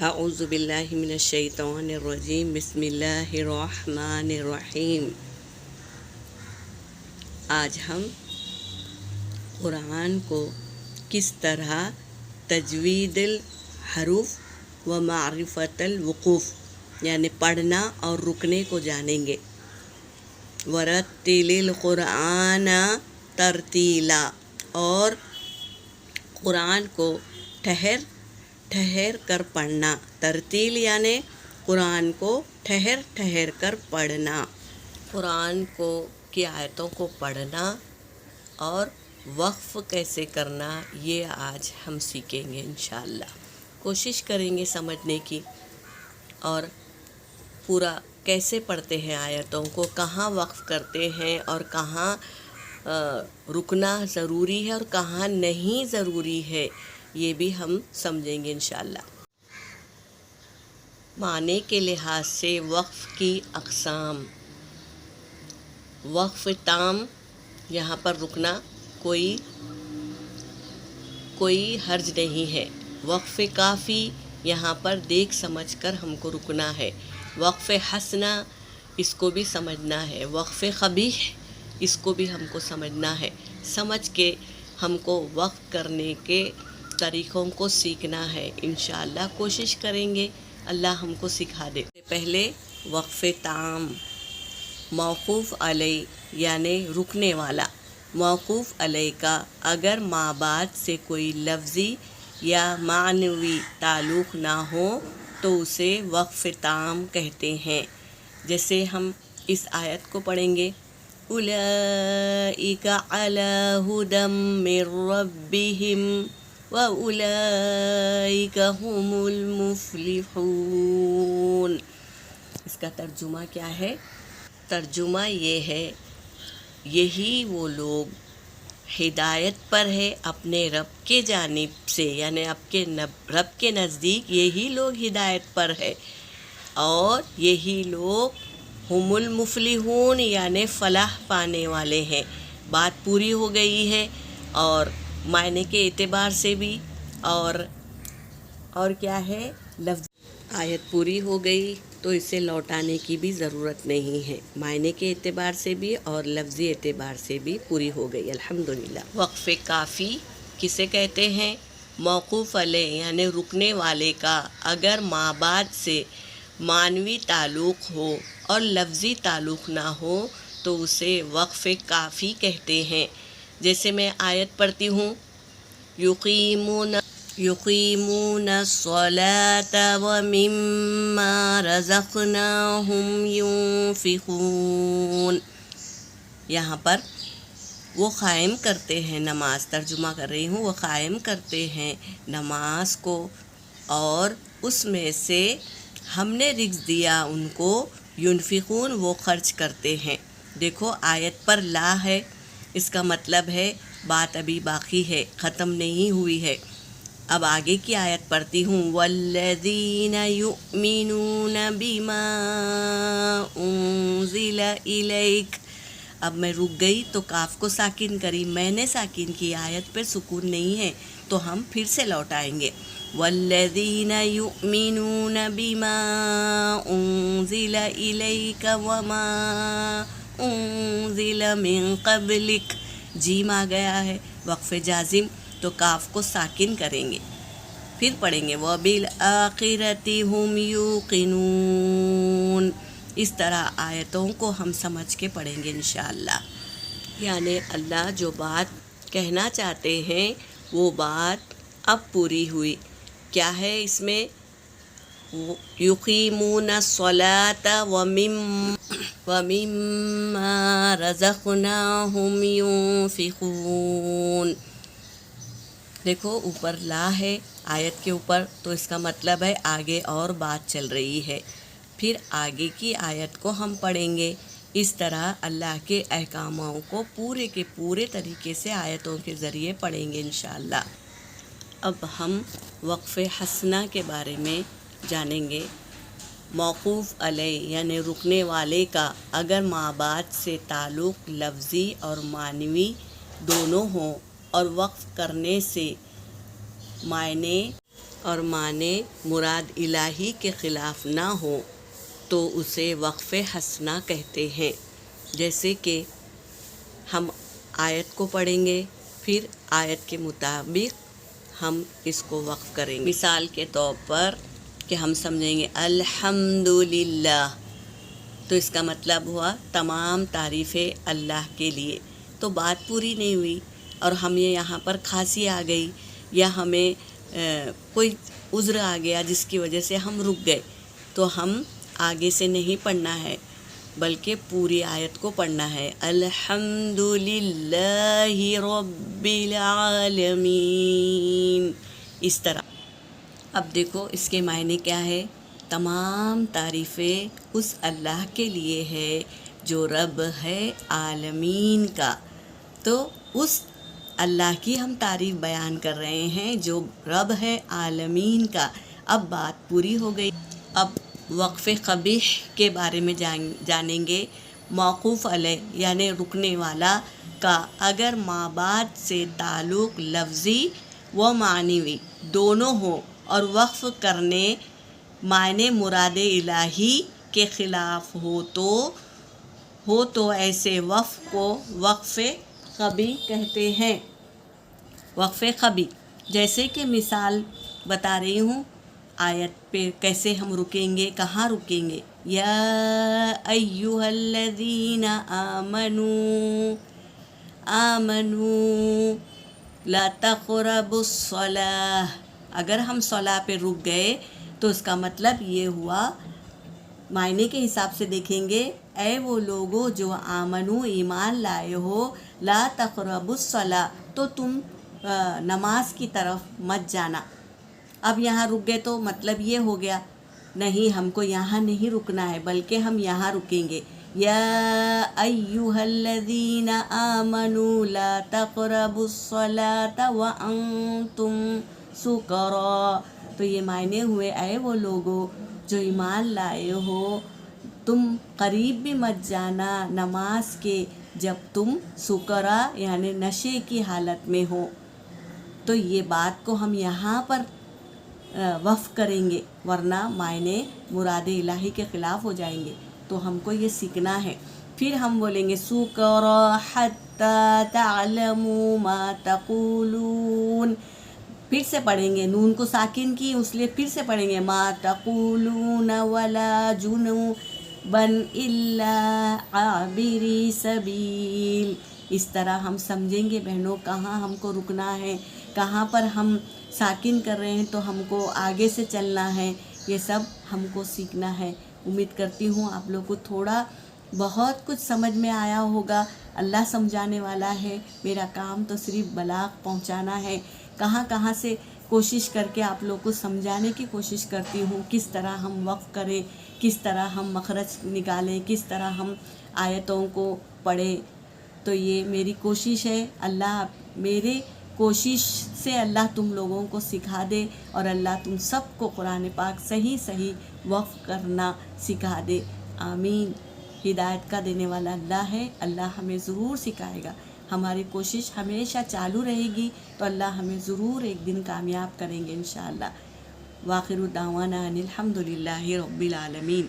اعوذ باللہ من الشیطان الرجیم، بسم اللہ الرحمن الرحیم۔ آج ہم قرآن کو کس طرح تجوید الحروف و معرفت الوقوف یعنی پڑھنا اور رکنے کو جانیں گے۔ ورتل القرآن ترتیلا، اور قرآن کو ٹھہر کر پڑھنا۔ ترتیل یعنی قرآن کو ٹھہر کر پڑھنا۔ قرآن کی آیتوں کو پڑھنا اور وقف کیسے کرنا، یہ آج ہم سیکھیں گے انشاءاللہ۔ کوشش کریں گے سمجھنے کی، اور پورا کیسے پڑھتے ہیں آیتوں کو، کہاں وقف کرتے ہیں اور کہاں رکنا ضروری ہے اور کہاں نہیں ضروری ہے، یہ بھی ہم سمجھیں گے انشاءاللہ۔ معنی کے لحاظ سے وقف کی اقسام۔ وقف تام، یہاں پر رکنا کوئی حرج نہیں ہے۔ وقف کافی، یہاں پر دیکھ سمجھ کر ہم کو رکنا ہے۔ وقف حسنہ، اس کو بھی سمجھنا ہے۔ وقف قبیح، اس کو بھی ہم کو سمجھنا ہے۔ سمجھ کے ہم کو وقف کرنے کے طریقوں کو سیکھنا ہے انشاءاللہ۔ کوشش کریں گے اللہ ہم کو سکھا دے۔ پہلے وقف تام، موقوف علیہ یعنی رکنے والا۔ موقوف علیہ کا اگر ما بعد سے کوئی لفظی یا معنوی تعلق نہ ہو تو اسے وقف تام کہتے ہیں۔ جیسے ہم اس آیت کو پڑھیں گے، اولئک علی ھدی من ربہم وَأُولَئِكَ هُمُ الْمُفْلِحُونَ۔ اس کا ترجمہ کیا ہے؟ ترجمہ یہ ہے، یہی وہ لوگ ہدایت پر ہے اپنے رب کے جانب سے، یعنی رب کے نزدیک یہی لوگ ہدایت پر ہے، اور یہی لوگ ہم المفلحون یعنی فلاح پانے والے ہیں۔ بات پوری ہو گئی ہے، اور معنی کے اعتبار سے بھی اور کیا ہے، لفظ آیت پوری ہو گئی تو اسے لوٹانے کی بھی ضرورت نہیں ہے۔ معنی کے اعتبار سے بھی اور لفظی اعتبار سے بھی پوری ہو گئی الحمدللہ۔ وقف کافی کسے کہتے ہیں؟ موقوف علیہ یعنی رکنے والے کا اگر ما بعد سے معنوی تعلق ہو اور لفظی تعلق نہ ہو تو اسے وقف کافی کہتے ہیں۔ جیسے میں آیت پڑھتی ہوں، یقیمون الصلاۃ ومما رزقناہم ينفقون۔ یہاں پر وہ قائم کرتے ہیں نماز، ترجمہ کر رہی ہوں، وہ قائم کرتے ہیں نماز کو اور اس میں سے ہم نے رزق دیا ان کو، ينفقون وہ خرچ کرتے ہیں۔ دیکھو آیت پر لا ہے، اس کا مطلب ہے بات ابھی باقی ہے، ختم نہیں ہوئی ہے۔ اب آگے کی آیت پڑھتی ہوں، والذین یؤمنون بما انزل الیک۔ اب میں رک گئی تو کاف کو ساکن کری، میں نے ساکن کی، آیت پر سکون نہیں ہے تو ہم پھر سے لوٹائیں گے۔ والذین یؤمنون بما انزل الیک وما انزل من قبلک۔ جیم آ گیا ہے، وقف جازم، تو کاف کو ساکن کریں گے، پھر پڑھیں گے وَبِالْآخِرَةِ هُمْ يُوقِنُونَ۔ اس طرح آیتوں کو ہم سمجھ کے پڑھیں گے انشاءاللہ۔ یعنی اللہ جو بات کہنا چاہتے ہیں وہ بات اب پوری ہوئی۔ کیا ہے اس میں؟ یقیمون الصلاۃ ومما رزقناہم ينفقون۔ دیکھو اوپر لا ہے آیت کے اوپر، تو اس کا مطلب ہے آگے اور بات چل رہی ہے۔ پھر آگے کی آیت کو ہم پڑھیں گے۔ اس طرح اللہ کے احکاموں کو پورے کے پورے طریقے سے آیتوں کے ذریعے پڑھیں گے انشاءاللہ۔ اب ہم وقف حسنہ کے بارے میں جانیں گے۔ موقوف علیہ یعنی رکنے والے کا اگر ما بعد سے تعلق لفظی اور معنوی دونوں ہوں اور وقف کرنے سے معنی اور معنی مراد الہی کے خلاف نہ ہو تو اسے وقف حسنہ کہتے ہیں۔ جیسے کہ ہم آیت کو پڑھیں گے، پھر آیت کے مطابق ہم اس کو وقف کریں گے۔ مثال کے طور پر کہ ہم سمجھیں گے الحمدللہ، تو اس کا مطلب ہوا تمام تعریفیں اللہ کے لیے۔ تو بات پوری نہیں ہوئی اور ہمیں یہاں پر کھانسی آ گئی یا ہمیں کوئی عذر آ گیا جس کی وجہ سے ہم رک گئے، تو ہم آگے سے نہیں پڑھنا ہے بلکہ پوری آیت کو پڑھنا ہے۔ الحمدللہ رب العالمین، اس طرح۔ اب دیکھو اس کے معنی کیا ہے؟ تمام تعریفیں اس اللہ کے لیے ہے جو رب ہے عالمین کا۔ تو اس اللہ کی ہم تعریف بیان کر رہے ہیں جو رب ہے عالمین کا۔ اب بات پوری ہو گئی۔ اب وقف قبیح کے بارے میں جانیں گے۔ موقوف علیہ یعنی رکنے والا کا اگر ما بعد سے تعلق لفظی و معنوی دونوں ہوں اور وقف کرنے معنی مراد الہی کے خلاف ہو تو ایسے وقف کو وقف قبیح کہتے ہیں۔ وقف قبیح جیسے کہ مثال بتا رہی ہوں، آیت پہ کیسے ہم رکیں گے، کہاں رکیں گے۔ یا ایہا الذین آمنوا لا تقربوا الصلاۃ۔ اگر ہم صلاح پہ رک گئے تو اس کا مطلب یہ ہوا، معنی کے حساب سے دیکھیں گے، اے وہ لوگوں جو آمنو ایمان لائے ہو، لا تقربوا الصلاۃ تو تم نماز کی طرف مت جانا۔ اب یہاں رک گئے تو مطلب یہ ہو گیا نہیں، ہم کو یہاں نہیں رکنا ہے بلکہ ہم یہاں رکیں گے۔ یا ایہا الذین آمنوا لا تقربوا الصلاۃ وانتم سکری۔ تو یہ معنی ہوئے اے وہ لوگوں جو ایمان لائے ہو، تم قریب بھی مت جانا نماز کے جب تم سکرا یعنی نشے کی حالت میں ہو۔ تو یہ بات کو ہم یہاں پر وقف کریں گے ورنہ معنی مراد الہی کے خلاف ہو جائیں گے، تو ہم کو یہ سیکھنا ہے۔ پھر ہم بولیں گے سکرا حتی تعلموا ما تقولون، پھر سے پڑھیں گے، نون کو ساکن کی اس لیے پھر سے پڑھیں گے ما تقولون ولا جنوبا الا عابری سبیل۔ اس طرح ہم سمجھیں گے بہنوں کہاں ہم کو رکنا ہے، کہاں پر ہم ساکن کر رہے ہیں تو ہم کو آگے سے چلنا ہے، یہ سب ہم کو سیکھنا ہے۔ امید کرتی ہوں آپ لوگ کو تھوڑا بہت کچھ سمجھ میں آیا ہوگا۔ اللہ سمجھانے والا ہے، میرا کام تو صرف بلاغ پہنچانا ہے۔ کہاں کہاں سے کوشش کر کے آپ لوگ کو سمجھانے کی کوشش کرتی ہوں، کس طرح ہم وقف کریں، کس طرح ہم مخرج نکالیں، کس طرح ہم آیتوں کو پڑھیں۔ تو یہ میری کوشش ہے، اللہ میرے کوشش سے اللہ تم لوگوں کو سکھا دے اور اللہ تم سب کو قرآن پاک صحیح وقف کرنا سکھا دے، آمین۔ ہدایت کا دینے والا اللہ ہے، اللہ ہمیں ضرور سکھائے گا۔ ہماری کوشش ہمیشہ چالو رہے گی تو اللہ ہمیں ضرور ایک دن کامیاب کریں گے انشاءاللہ۔ وآخر دعوانا ان الحمدللہ رب العالمین۔